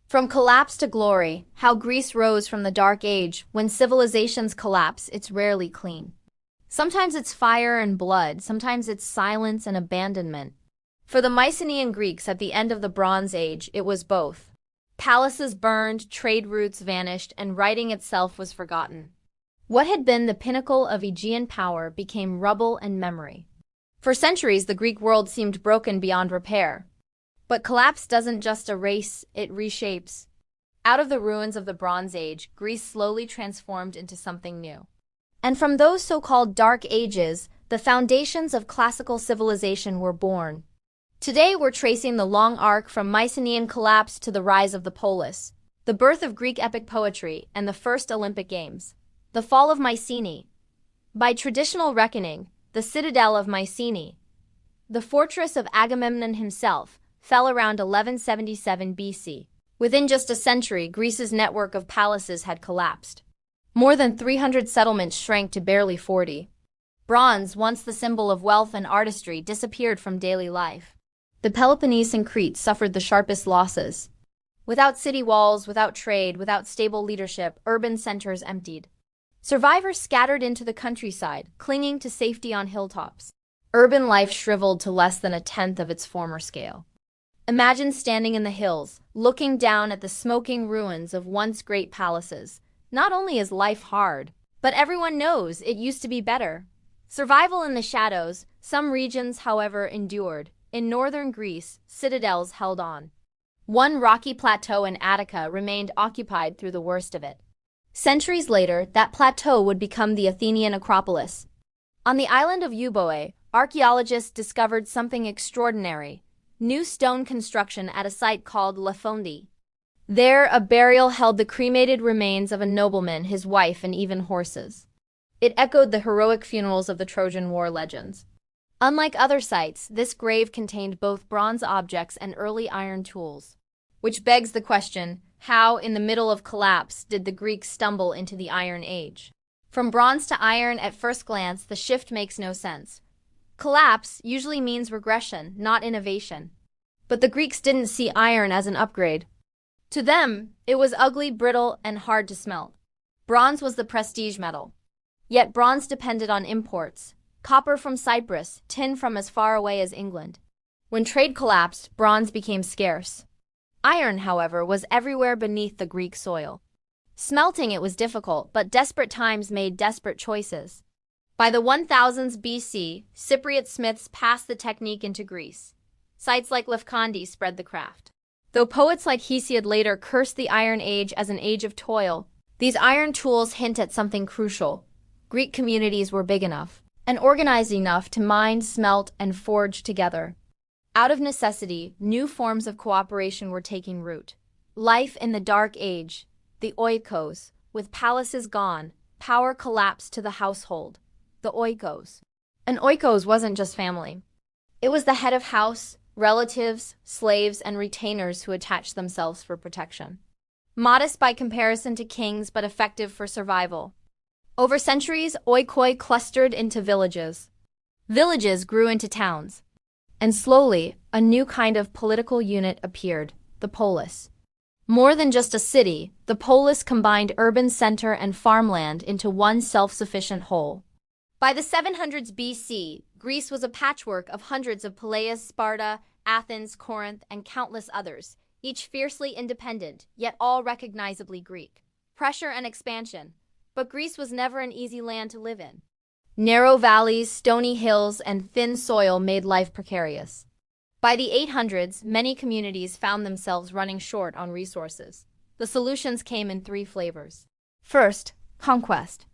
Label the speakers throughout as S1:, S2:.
S1: From collapse to glory, how Greece rose from the Dark Age. When civilizations collapse, it's rarely clean. Sometimes it's fire and blood, sometimes it's silence and abandonment. For the Mycenaean Greeks at the end of the Bronze Age, it was both. Palaces burned, trade routes vanished, and writing itself was forgotten. What had been the pinnacle of Aegean power became rubble and memory. For centuries, the Greek world seemed broken beyond repair. But collapse doesn't just erase, it reshapes. Out of the ruins of the Bronze Age, Greece slowly transformed into something new. And from those so-called Dark Ages, the foundations of classical civilization were born. Today we're tracing the long arc from Mycenaean collapse to the rise of the polis, the birth of Greek epic poetry, and the first Olympic Games. The fall of Mycenae. By traditional reckoning, the citadel of Mycenae, the fortress of Agamemnon himself, fell around 1177 BC. Within just a century, Greece's network of palaces had collapsed. More than 300 settlements shrank to barely 40. Bronze, once the symbol of wealth and artistry, disappeared from daily life. The Peloponnese and Crete suffered the sharpest losses. Without city walls, without trade, without stable leadership, urban centers emptied. Survivors scattered into the countryside, clinging to safety on hilltops. Urban life shriveled to less than a tenth of its former scale. Imagine standing in the hills, looking down at the smoking ruins of once great palaces. Not only is life hard, but everyone knows it used to be better. Survival in the shadows, some regions, however, endured. In northern Greece, citadels held on. One rocky plateau in Attica remained occupied through the worst of it. Centuries later, that plateau would become the Athenian Acropolis. On the island of Euboea, archaeologists discovered something extraordinary: new stone construction at a site called La Fondi. There, a burial held the cremated remains of a nobleman, his wife, and even horses. It echoed the heroic funerals of the Trojan War legends. Unlike other sites, this grave contained both bronze objects and early iron tools. Which begs the question, how, in the middle of collapse, did the Greeks stumble into the Iron Age? From bronze to iron, at first glance, the shift makes no sense. Collapse usually means regression, not innovation. But the Greeks didn't see iron as an upgrade. To them, it was ugly, brittle, and hard to smelt. Bronze was the prestige metal. Yet bronze depended on imports: copper from Cyprus, tin from as far away as England. When trade collapsed, bronze became scarce. Iron, however, was everywhere beneath the Greek soil. Smelting it was difficult, but desperate times made desperate choices. By the 1000s BC, Cypriot smiths passed the technique into Greece. Sites like Lefkandi spread the craft. Though poets like Hesiod later cursed the Iron Age as an age of toil, these iron tools hint at something crucial. Greek communities were big enough and organized enough to mine, smelt, and forge together. Out of necessity, new forms of cooperation were taking root. Life in the Dark Age, the oikos, with palaces gone, power collapsed to the household. The oikos. An oikos wasn't just family. It was the head of house, relatives, slaves, and retainers who attached themselves for protection. Modest by comparison to kings, but effective for survival. Over centuries, oikoi clustered into villages. Villages grew into towns. And slowly, a new kind of political unit appeared: the polis. More than just a city, the polis combined urban center and farmland into one self-sufficient whole. By the 700s BC, Greece was a patchwork of hundreds of poleis: Sparta, Athens, Corinth, and countless others, each fiercely independent, yet all recognizably Greek. Pressure and expansion. But Greece was never an easy land to live in. Narrow valleys, stony hills, and thin soil made life precarious. By the 800s, many communities found themselves running short on resources. The solutions came in three flavors. First, conquest.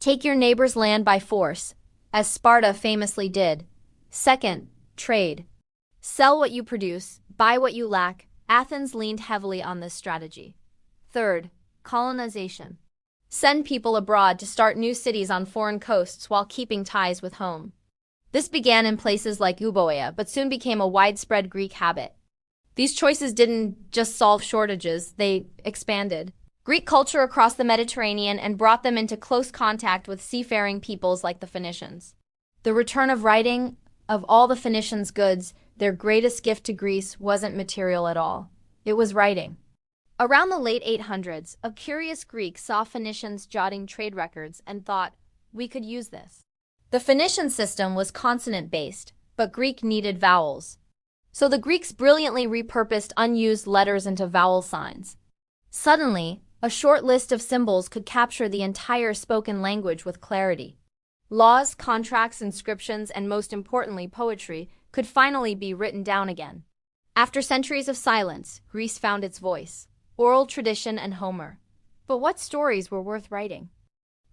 S1: Take your neighbor's land by force, as Sparta famously did. Second, trade. Sell what you produce, buy what you lack. Athens leaned heavily on this strategy. Third, colonization. Send people abroad to start new cities on foreign coasts while keeping ties with home. This began in places like Euboea, but soon became a widespread Greek habit. These choices didn't just solve shortages, they expanded Greek culture across the Mediterranean and brought them into close contact with seafaring peoples like the Phoenicians. The return of writing. Of all the Phoenicians' goods, their greatest gift to Greece wasn't material at all. It was writing. Around the late 800s, a curious Greek saw Phoenicians jotting trade records and thought, we could use this. The Phoenician system was consonant-based, but Greek needed vowels. So the Greeks brilliantly repurposed unused letters into vowel signs. Suddenly, a short list of symbols could capture the entire spoken language with clarity. Laws, contracts, inscriptions, and most importantly, poetry could finally be written down again. After centuries of silence, Greece found its voice, oral tradition and Homer. But what stories were worth writing?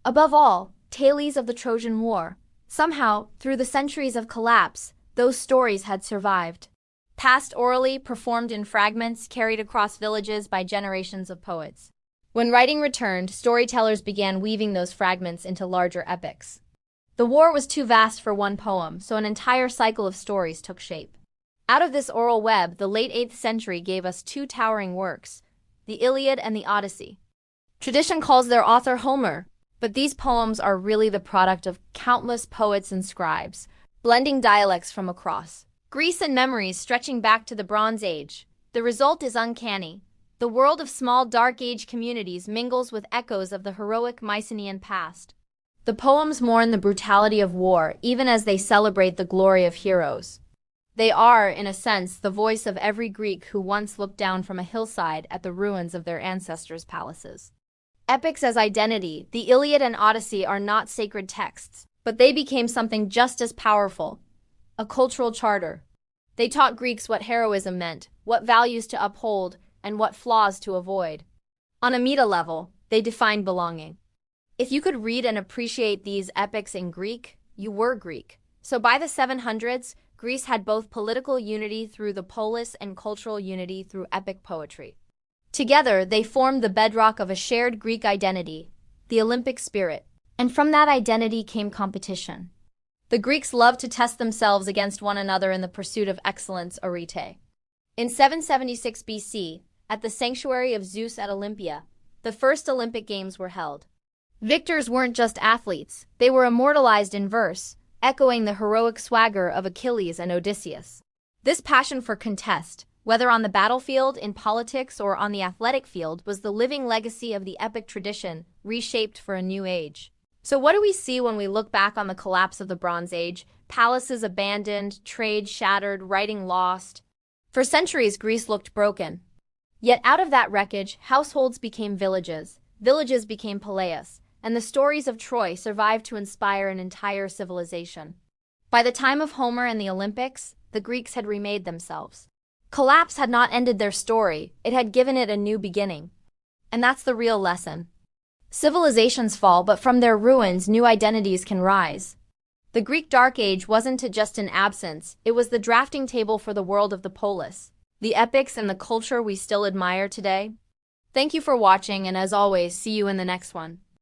S1: Above all, tales of the Trojan War. Somehow, through the centuries of collapse, those stories had survived. Passed orally, performed in fragments, carried across villages by generations of poets. When writing returned, storytellers began weaving those fragments into larger epics. The war was too vast for one poem, so an entire cycle of stories took shape. Out of this oral web, the late 8th century gave us two towering works, the Iliad and the Odyssey. Tradition calls their author Homer, but these poems are really the product of countless poets and scribes, blending dialects from across Greece and memories stretching back to the Bronze Age. The result is uncanny. The world of small Dark Age communities mingles with echoes of the heroic Mycenaean past. The poems mourn the brutality of war, even as they celebrate the glory of heroes. They are, in a sense, the voice of every Greek who once looked down from a hillside at the ruins of their ancestors' palaces. Epics as identity, the Iliad and Odyssey are not sacred texts, but they became something just as powerful, a cultural charter. They taught Greeks what heroism meant, what values to uphold, and what flaws to avoid. On a meta level, they defined belonging. If you could read and appreciate these epics in Greek, you were Greek. So by the 700s, Greece had both political unity through the polis and cultural unity through epic poetry. Together, they formed the bedrock of a shared Greek identity, the Olympic spirit. And from that identity came competition. The Greeks loved to test themselves against one another in the pursuit of excellence, arete. In 776 BC, at the sanctuary of Zeus at Olympia, the first Olympic Games were held. Victors weren't just athletes, they were immortalized in verse, echoing the heroic swagger of Achilles and Odysseus. This passion for contest, whether on the battlefield, in politics, or on the athletic field, was the living legacy of the epic tradition, reshaped for a new age. So what do we see when we look back on the collapse of the Bronze Age? Palaces abandoned, trade shattered, writing lost. For centuries, Greece looked broken. Yet out of that wreckage, households became villages, villages became polis, and the stories of Troy survived to inspire an entire civilization. By the time of Homer and the Olympics, the Greeks had remade themselves. Collapse had not ended their story, it had given it a new beginning. And that's the real lesson. Civilizations fall, but from their ruins, new identities can rise. The Greek Dark Age wasn't just an absence, it was the drafting table for the world of the polis, the epics and the culture we still admire today. Thank you for watching, and as always, see you in the next one.